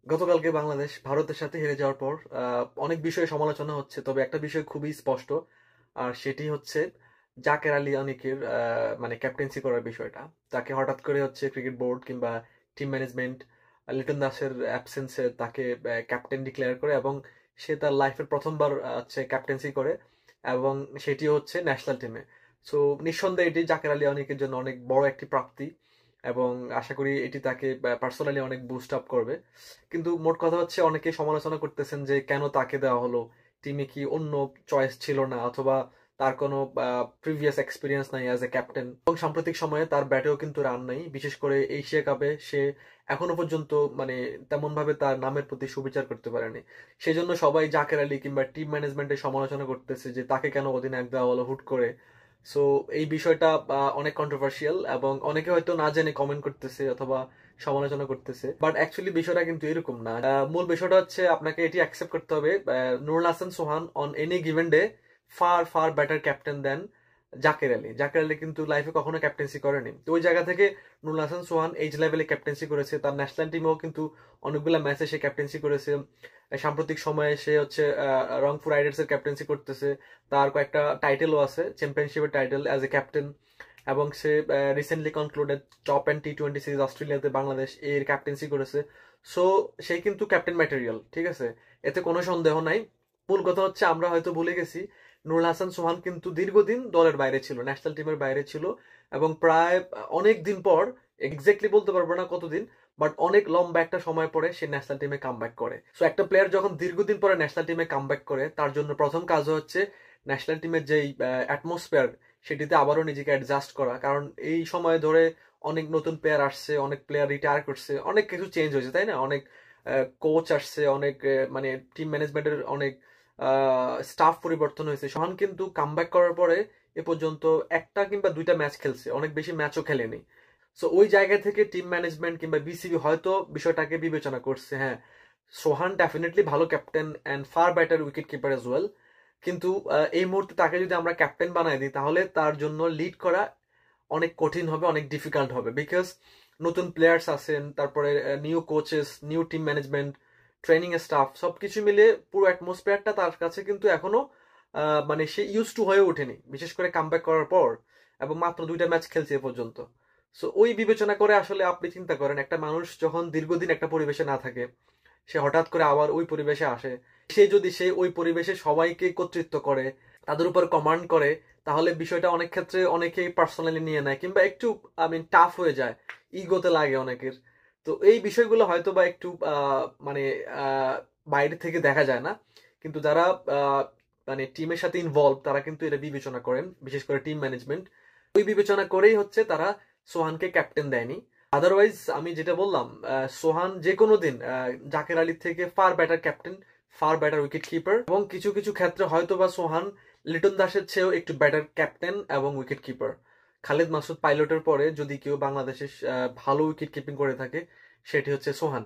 গতকালকে বাংলাদেশ ভারতের সাথে হেরে যাওয়ার পর অনেক বিষয়ে সমালোচনা হচ্ছে, তবে একটা বিষয় খুবই স্পষ্ট। আর সেটি হচ্ছে জাকের আলী অনেকের মানে ক্যাপ্টেন্সি করার বিষয়টা। তাকে হঠাৎ করে হচ্ছে ক্রিকেট বোর্ড কিংবা টিম ম্যানেজমেন্ট লিটন দাসের অ্যাবসেন্সে তাকে ক্যাপ্টেন ডিক্লেয়ার করে, এবং সে তার লাইফের প্রথমবার হচ্ছে ক্যাপ্টেন্সি করে, এবং সেটিও হচ্ছে ন্যাশনাল টিমে। সো নিঃসন্দেহে এটি জাকের আলী অনেকের জন্য অনেক বড় একটি প্রাপ্তি, এবং আশা করি এটি তাকে পার্সোনালি অনেক বুস্ট আপ করবে। কিন্তু মোট কথা হচ্ছে অনেকে সমালোচনা করতেছেন যে কেন তাকে দেওয়া হলো, টিমে কি অন্য চয়েস ছিল না, অথবা তার কোনো প্রিভিয়াস এক্সপিরিয়েন্স নাই অ্যাজ এ ক্যাপ্টেন। এবং সাম্প্রতিক সময়ে তার ব্যাটেও কিন্তু রান নাই, বিশেষ করে এশিয়া কাপে সে এখনো পর্যন্ত মানে তেমন ভাবে তার নামের প্রতি সুবিচার করতে পারেনি। সেই জন্য সবাই জাকের আলী কিংবা টিম ম্যানেজমেন্টের সমালোচনা করতেছে যে তাকে কেন অধিনায়ক দেওয়া হলো হুট করে। সো এই বিষয়টা অনেক কন্ট্রোভার্সিয়াল, এবং অনেকে হয়তো না জেনে কমেন্ট করতেছে অথবা সমালোচনা করতেছে, বাট অ্যাকচুয়ালি বিষয়টা কিন্তু এরকম না। মূল বিষয়টা হচ্ছে আপনাকে এটি অ্যাকসেপ্ট করতে হবে, Nurul Hasan Sohan on any given day far far better captain than Jaker Ali. Jaker Ali কিন্তু লাইফে কখনো ক্যাপ্টেন্সি করেনি, তো ওই জায়গা থেকে নুরুল হাসান সোহান এইজ লেভেলে ক্যাপ্টেন্সি করেছে, তার ন্যাশনাল টিমেও কিন্তু অনেকগুলো ম্যাচে সে ক্যাপ্টেন্সি করেছে। সাম্প্রতিক সময়ে সে হচ্ছে রংপুর রাইডার্স এর ক্যাপ্টেন্সি করতেছে, তার কয়েকটা টাইটেলও আছে, চ্যাম্পিয়নশিপের টাইটেল অ্যাজ এ ক্যাপ্টেন। এবং সে রিসেন্টলি কনক্লুডেড টপ এন্ড টি-20 সিরিজ অস্ট্রেলিয়াতে বাংলাদেশ এর ক্যাপ্টেন্সি করেছে। সো সে কিন্তু ক্যাপ্টেন ম্যাটেরিয়াল, ঠিক আছে, এতে কোনো সন্দেহ নাই। মূল কথা হচ্ছে আমরা হয়তো ভুলে গেছি নুরুল হাসান সোহান কিন্তু দীর্ঘদিন দলের বাইরে ছিল, ন্যাশনাল টিমের বাইরে ছিল, এবং প্রায় অনেক দিন পর, এক্স্যাক্টলি বলতে পারবো না কতদিন, বাট অনেক লম্বা একটা সময় পরে সে ন্যাশনাল টিমে কামব্যাক করে। সো একটা প্লেয়ার যখন দীর্ঘদিন পরে ন্যাশনাল টিমে কামব্যাক করে, তার জন্য প্রথম কাজ হচ্ছে ন্যাশনাল টিমের যেই অ্যাটমসফিয়ার সেটিতে আবারও নিজেকে অ্যাডজাস্ট করা। কারণ এই সময় ধরে অনেক নতুন প্লেয়ার আসছে, অনেক প্লেয়ার রিটায়ার করছে, অনেক কিছু চেঞ্জ হয়েছে, তাই না? অনেক কোচ আসছে, অনেক মানে টিম ম্যানেজমেন্টের অনেক স্টাফ পরিবর্তন হয়েছে। সোহান কিন্তু কামব্যাক করার পরে এ পর্যন্ত একটা কিংবা দুইটা ম্যাচ খেলছে, অনেক বেশি ম্যাচও খেলেনি। সো ওই জায়গা থেকে টিম ম্যানেজমেন্ট কিংবা বিসিবি হয়তো বিষয়টাকে বিবেচনা করছে, হ্যাঁ, সোহান ডেফিনেটলি ভালো captain and far better wicket keeper as well, কিন্তু এই মুহূর্তে তাকে যদি আমরা ক্যাপ্টেন বানাই দিই তাহলে তার জন্য লিড করা অনেক কঠিন হবে, অনেক ডিফিকাল্ট হবে, বিকজ নতুন প্লেয়ার্স আছেন, তারপরে new coaches, new team management, training staff, সবকিছু মিলে পুরো অ্যাটমসফিয়ারটা তার কাছে কিন্তু এখনো মানে সে ইউজ টু হয়ে ওঠেনি, বিশেষ করে কামব্যাক করার পর, এবং মাত্র দুইটা ম্যাচ খেলছে এ পর্যন্ত। সো ওই বিবেচনা করে আসলে আপনি চিন্তা করেন, একটা মানুষ যখন দীর্ঘদিন একটা পরিবেশে না থাকে, সে হঠাৎ করে আবার ওই পরিবেশে আসে, সে যদি সে ওই পরিবেশে সবাইকে কর্তৃত্ব করে, তাদের উপর কমান্ড করে, তাহলে বিষয়টা অনেক ক্ষেত্রে অনেকেই পার্সোনালি নিয়ে নেয়, কিংবা একটু টাফ হয়ে যায়, ইগোতে লাগে অনেকের। তো এই বিষয়গুলো হয়তো বা একটু মানে আহ, বাইরে থেকে দেখা যায় না, কিন্তু যারা আহ, মানে টিমের সাথে ইনভলভ তারা কিন্তু এটা বিবেচনা করেন, বিশেষ করে টিম ম্যানেজমেন্ট। ওই বিবেচনা করেই হচ্ছে তারা সোহানকে ক্যাপ্টেন দেয়নি। আদারওয়াইজ আমি যেটা বললাম, সোহান যে কোনো দিন জাকের আলীর থেকে fur better captain, far better wicket keeper, এবং কিছু কিছু ক্ষেত্রে হয়তো বা সোহান লিটন দাসের চেয়েও একটু বেটার ক্যাপ্টেন এবং উইকেট কিপার। খালিদ মাসুদ পাইলটের পরে যদি কেউ বাংলাদেশে ভালো উইকেট কিপিং করে থাকে সেটি হচ্ছে সোহান।